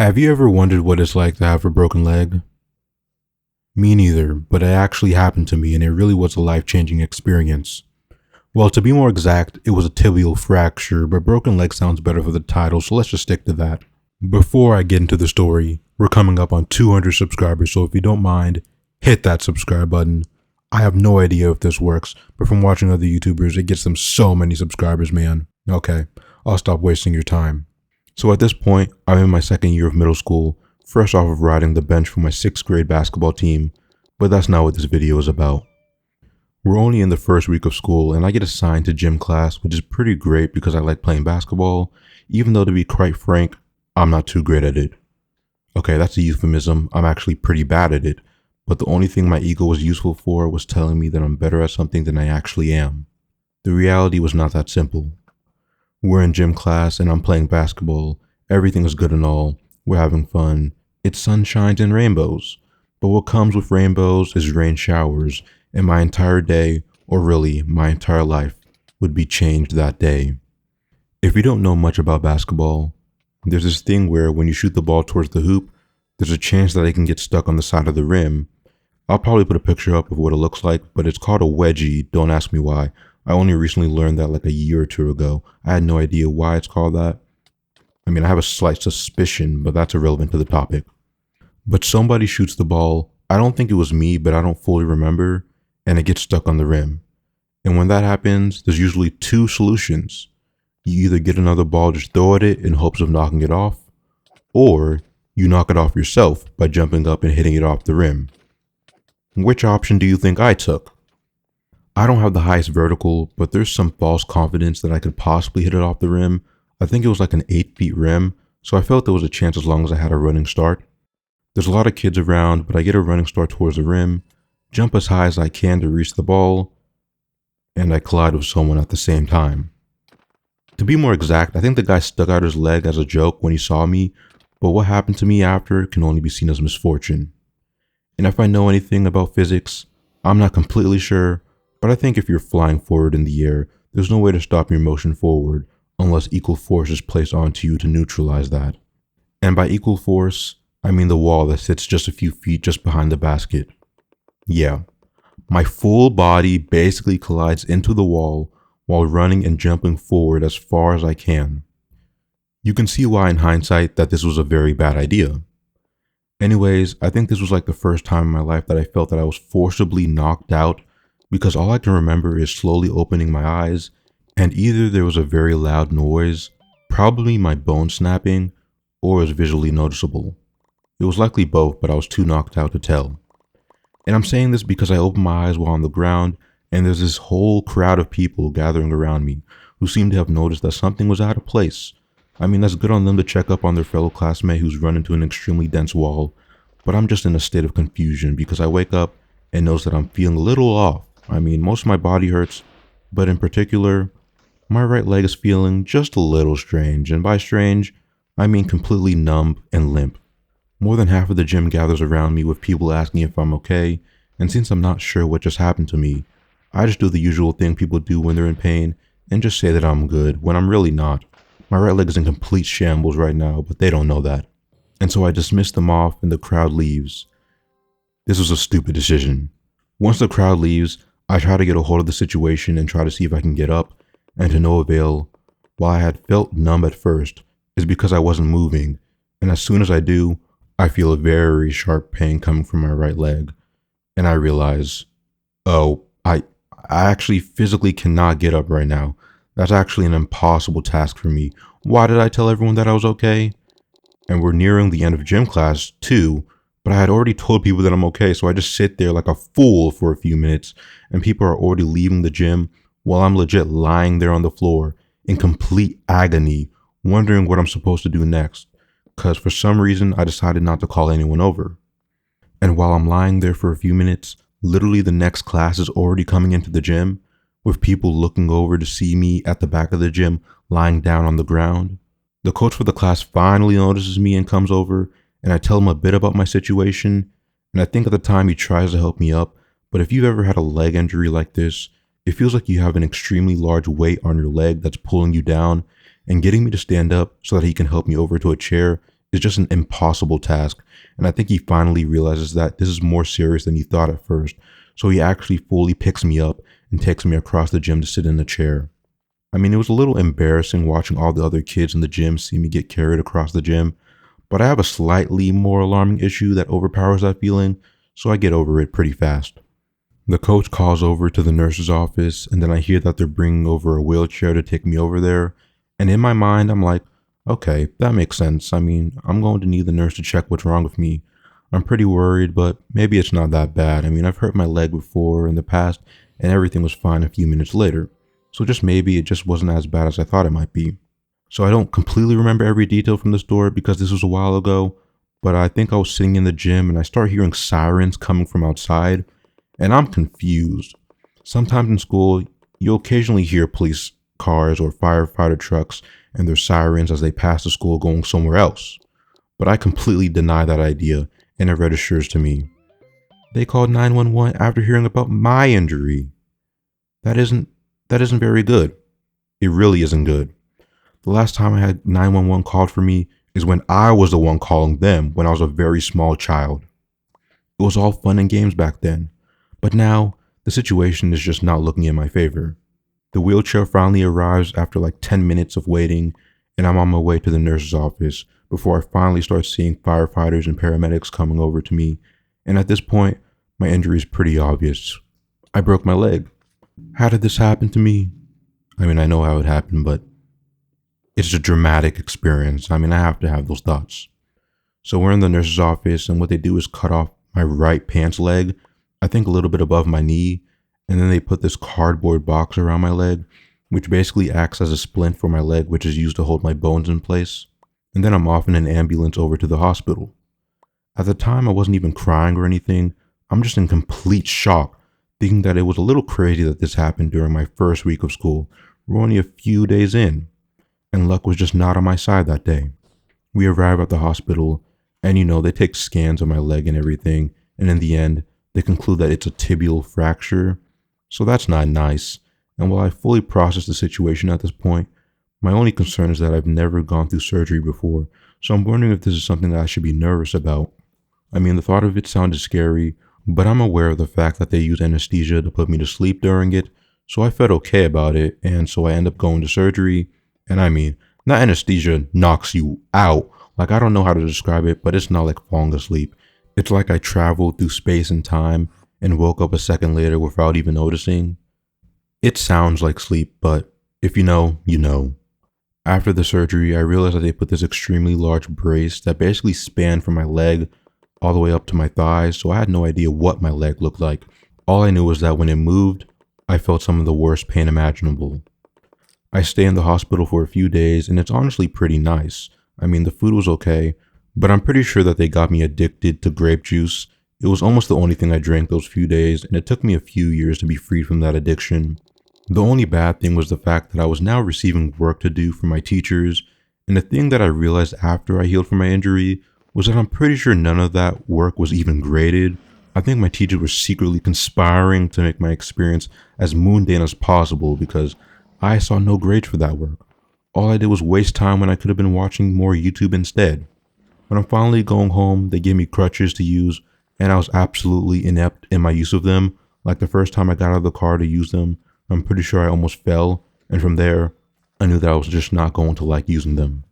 Have you ever wondered what it's like to have a broken leg? Me neither, but it actually happened to me and it really was a life-changing experience. Well, to be more exact, it was a tibial fracture, but broken leg sounds better for the title, so let's just stick to that. Before I get into the story, we're coming up on 200 subscribers, so if you don't mind, hit that subscribe button. I have no idea if this works, but from watching other YouTubers, it gets them so many subscribers, man. Okay, I'll stop wasting your time. So at this point, I'm in my second year of middle school, fresh off of riding the bench for my 6th grade basketball team, but that's not what this video is about. We're only in the first week of school and I get assigned to gym class, which is pretty great because I like playing basketball, even though to be quite frank, I'm not too great at it. Okay, that's a euphemism, I'm actually pretty bad at it, but the only thing my ego was useful for was telling me that I'm better at something than I actually am. The reality was not that simple. We're in gym class and I'm playing basketball. Everything is good and all. We're having fun. It's sunshines and rainbows. But what comes with rainbows is rain showers, and my entire day, or really my entire life, would be changed that day. If you don't know much about basketball, there's this thing where when you shoot the ball towards the hoop, there's a chance that it can get stuck on the side of the rim. I'll probably put a picture up of what it looks like, but it's called a wedgie. Don't ask me why. I only recently learned that like a year or two ago. I had no idea why it's called that. I mean, I have a slight suspicion, but that's irrelevant to the topic. But somebody shoots the ball. I don't think it was me, but I don't fully remember, and it gets stuck on the rim. And when that happens, there's usually two solutions. You either get another ball, just throw at it in hopes of knocking it off, or you knock it off yourself by jumping up and hitting it off the rim. Which option do you think I took? I don't have the highest vertical, but there's some false confidence that I could possibly hit it off the rim. I think it was like an 8 feet rim, so I felt there was a chance as long as I had a running start. There's a lot of kids around, but I get a running start towards the rim, jump as high as I can to reach the ball, and I collide with someone at the same time. To be more exact, I think the guy stuck out his leg as a joke when he saw me, but what happened to me after can only be seen as misfortune. And if I know anything about physics, I'm not completely sure, but I think if you're flying forward in the air, there's no way to stop your motion forward unless equal force is placed onto you to neutralize that. And by equal force, I mean the wall that sits just a few feet just behind the basket. Yeah, my full body basically collides into the wall while running and jumping forward as far as I can. You can see why in hindsight that this was a very bad idea. Anyways, I think this was like the first time in my life that I felt that I was forcibly knocked out, because all I can remember is slowly opening my eyes, and either there was a very loud noise, probably my bone snapping, or it was visually noticeable. It was likely both, but I was too knocked out to tell. And I'm saying this because I opened my eyes while on the ground, and there's this whole crowd of people gathering around me who seem to have noticed that something was out of place. I mean, that's good on them to check up on their fellow classmate who's run into an extremely dense wall, but I'm just in a state of confusion because I wake up and notice that I'm feeling a little off. I mean, most of my body hurts, but in particular, my right leg is feeling just a little strange, and by strange, I mean completely numb and limp. More than half of the gym gathers around me with people asking if I'm okay, and since I'm not sure what just happened to me, I just do the usual thing people do when they're in pain and just say that I'm good when I'm really not. My right leg is in complete shambles right now, but they don't know that. And so I dismiss them off and the crowd leaves. This was a stupid decision. Once the crowd leaves, I try to get a hold of the situation and try to see if I can get up, and to no avail. While I had felt numb at first, is because I wasn't moving, and as soon as I do, I feel a very sharp pain coming from my right leg, and I realize, oh, I actually physically cannot get up right now. That's actually an impossible task for me. Why did I tell everyone that I was okay? And we're nearing the end of gym class too, but I had already told people that I'm okay, so I just sit there like a fool for a few minutes, and people are already leaving the gym while I'm legit lying there on the floor in complete agony, wondering what I'm supposed to do next, because for some reason I decided not to call anyone over. And while I'm lying there for a few minutes, literally the next class is already coming into the gym, with people looking over to see me at the back of the gym lying down on the ground. The coach for the class finally notices me and comes over, and I tell him a bit about my situation, and I think at the time he tries to help me up, but if you've ever had a leg injury like this, it feels like you have an extremely large weight on your leg that's pulling you down, and getting me to stand up so that he can help me over to a chair is just an impossible task. And I think he finally realizes that this is more serious than he thought at first. So he actually fully picks me up and takes me across the gym to sit in a chair. I mean, it was a little embarrassing watching all the other kids in the gym see me get carried across the gym, but I have a slightly more alarming issue that overpowers that feeling, so I get over it pretty fast. The coach calls over to the nurse's office, and then I hear that they're bringing over a wheelchair to take me over there. And in my mind, I'm like, okay, that makes sense. I mean, I'm going to need the nurse to check what's wrong with me. I'm pretty worried, but maybe it's not that bad. I mean, I've hurt my leg before in the past, and everything was fine a few minutes later. So just maybe it just wasn't as bad as I thought it might be. So I don't completely remember every detail from the story because this was a while ago, but I think I was sitting in the gym and I start hearing sirens coming from outside, and I'm confused. Sometimes in school, you'll occasionally hear police cars or firefighter trucks and their sirens as they pass the school going somewhere else. But I completely deny that idea, and it registers to me. They called 911 after hearing about my injury. That isn't very good. It really isn't good. The last time I had 911 called for me is when I was the one calling them when I was a very small child. It was all fun and games back then. But now, the situation is just not looking in my favor. The wheelchair finally arrives after like 10 minutes of waiting, and I'm on my way to the nurse's office before I finally start seeing firefighters and paramedics coming over to me. And at this point, my injury is pretty obvious. I broke my leg. How did this happen to me? I mean, I know how it happened, but it's a dramatic experience. I mean, I have to have those thoughts. So we're in the nurse's office, and what they do is cut off my right pants leg, I think a little bit above my knee, and then they put this cardboard box around my leg, which basically acts as a splint for my leg, which is used to hold my bones in place. And then I'm off in an ambulance over to the hospital. At the time, I wasn't even crying or anything. I'm just in complete shock, thinking that it was a little crazy that this happened during my first week of school. We're only a few days in, and luck was just not on my side that day. We arrive at the hospital, and they take scans of my leg and everything, and in the end, they conclude that it's a tibial fracture. So that's not nice. And while I fully process the situation at this point, my only concern is that I've never gone through surgery before, so I'm wondering if this is something that I should be nervous about. I mean, the thought of it sounded scary, but I'm aware of the fact that they use anesthesia to put me to sleep during it, so I felt okay about it, and so I end up going to surgery. And I mean, not anesthesia knocks you out. Like, I don't know how to describe it, but it's not like falling asleep. It's like I traveled through space and time and woke up a second later without even noticing. It sounds like sleep, but if you know, you know. After the surgery, I realized that they put this extremely large brace that basically spanned from my leg all the way up to my thighs, so I had no idea what my leg looked like. All I knew was that when it moved, I felt some of the worst pain imaginable. I stay in the hospital for a few days, and it's honestly pretty nice. I mean, the food was okay, but I'm pretty sure that they got me addicted to grape juice. It was almost the only thing I drank those few days, and it took me a few years to be freed from that addiction. The only bad thing was the fact that I was now receiving work to do from my teachers, and the thing that I realized after I healed from my injury was that I'm pretty sure none of that work was even graded. I think my teachers were secretly conspiring to make my experience as mundane as possible because I saw no grades for that work. All I did was waste time when I could have been watching more YouTube instead. When I'm finally going home, they gave me crutches to use, and I was absolutely inept in my use of them. Like the first time I got out of the car to use them, I'm pretty sure I almost fell, and from there, I knew that I was just not going to like using them.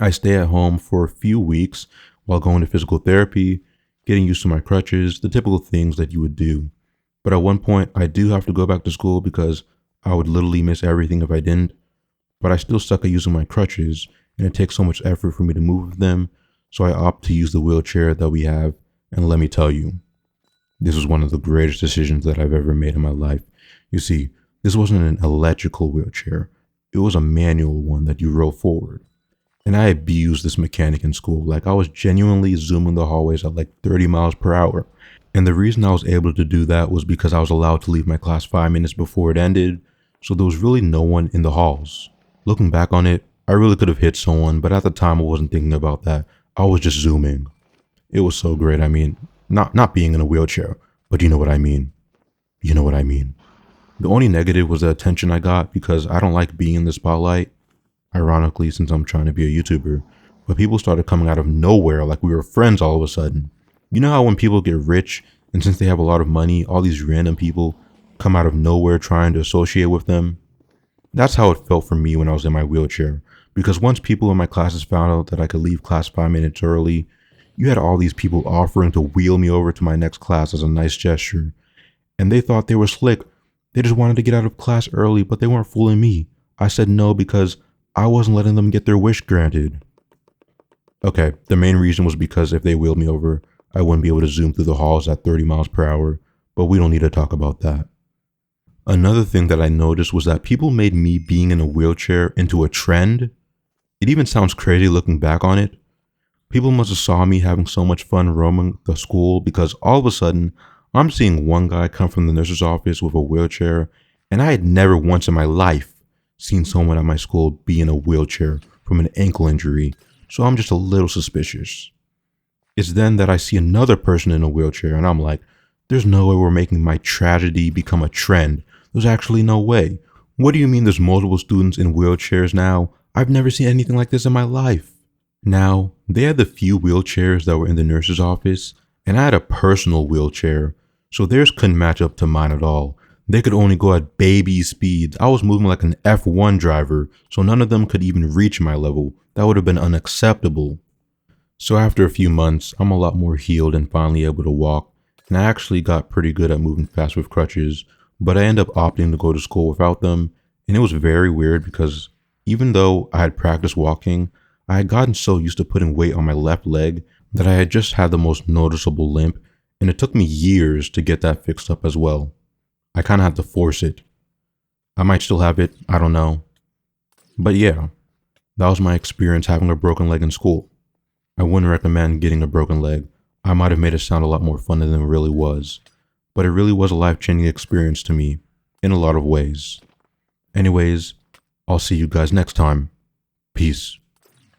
I stay at home for a few weeks while going to physical therapy, getting used to my crutches, the typical things that you would do. But at one point, I do have to go back to school because I would literally miss everything if I didn't. But I still suck at using my crutches, and it takes so much effort for me to move with them, so I opt to use the wheelchair that we have, and let me tell you, this was one of the greatest decisions that I've ever made in my life. You see, this wasn't an electrical wheelchair, it was a manual one that you roll forward. And I abused this mechanic in school. Like, I was genuinely zooming the hallways at like 30 miles per hour. And the reason I was able to do that was because I was allowed to leave my class 5 minutes before it ended, so there was really no one in the halls. Looking back on it, I really could have hit someone, but at the time I wasn't thinking about that. I was just zooming. It was so great. I mean, not being in a wheelchair, but you know what I mean. You know what I mean. The only negative was the attention I got because I don't like being in the spotlight. Ironically, since I'm trying to be a YouTuber. but people started coming out of nowhere like we were friends all of a sudden. You know how when people get rich, and since they have a lot of money, all these random people come out of nowhere trying to associate with them? That's how it felt for me when I was in my wheelchair. Because once people in my classes found out that I could leave class 5 minutes early, you had all these people offering to wheel me over to my next class as a nice gesture. And they thought they were slick. They just wanted to get out of class early, but they weren't fooling me. I said no because I wasn't letting them get their wish granted. Okay, the main reason was because if they wheeled me over, I wouldn't be able to zoom through the halls at 30 miles per hour, but we don't need to talk about that. Another thing that I noticed was that people made me being in a wheelchair into a trend. It even sounds crazy looking back on it. People must have saw me having so much fun roaming the school because all of a sudden, I'm seeing one guy come from the nurse's office with a wheelchair, and I had never once in my life seen someone at my school be in a wheelchair from an ankle injury, so I'm just a little suspicious. It's then that I see another person in a wheelchair, and I'm like, there's no way we're making my tragedy become a trend. There's actually no way. What do you mean there's multiple students in wheelchairs now? I've never seen anything like this in my life. Now, they had the few wheelchairs that were in the nurse's office, and I had a personal wheelchair, so theirs couldn't match up to mine at all. They could only go at baby speeds. I was moving like an F1 driver, so none of them could even reach my level. That would have been unacceptable. So after a few months, I'm a lot more healed and finally able to walk, and I actually got pretty good at moving fast with crutches, but I ended up opting to go to school without them, and it was very weird because even though I had practiced walking, I had gotten so used to putting weight on my left leg that I had just had the most noticeable limp, and it took me years to get that fixed up as well. I kind of had to force it. I might still have it, I don't know. But yeah, that was my experience having a broken leg in school. I wouldn't recommend getting a broken leg. I might have made it sound a lot more fun than it really was, but it really was a life-changing experience to me in a lot of ways. Anyways, I'll see you guys next time. Peace.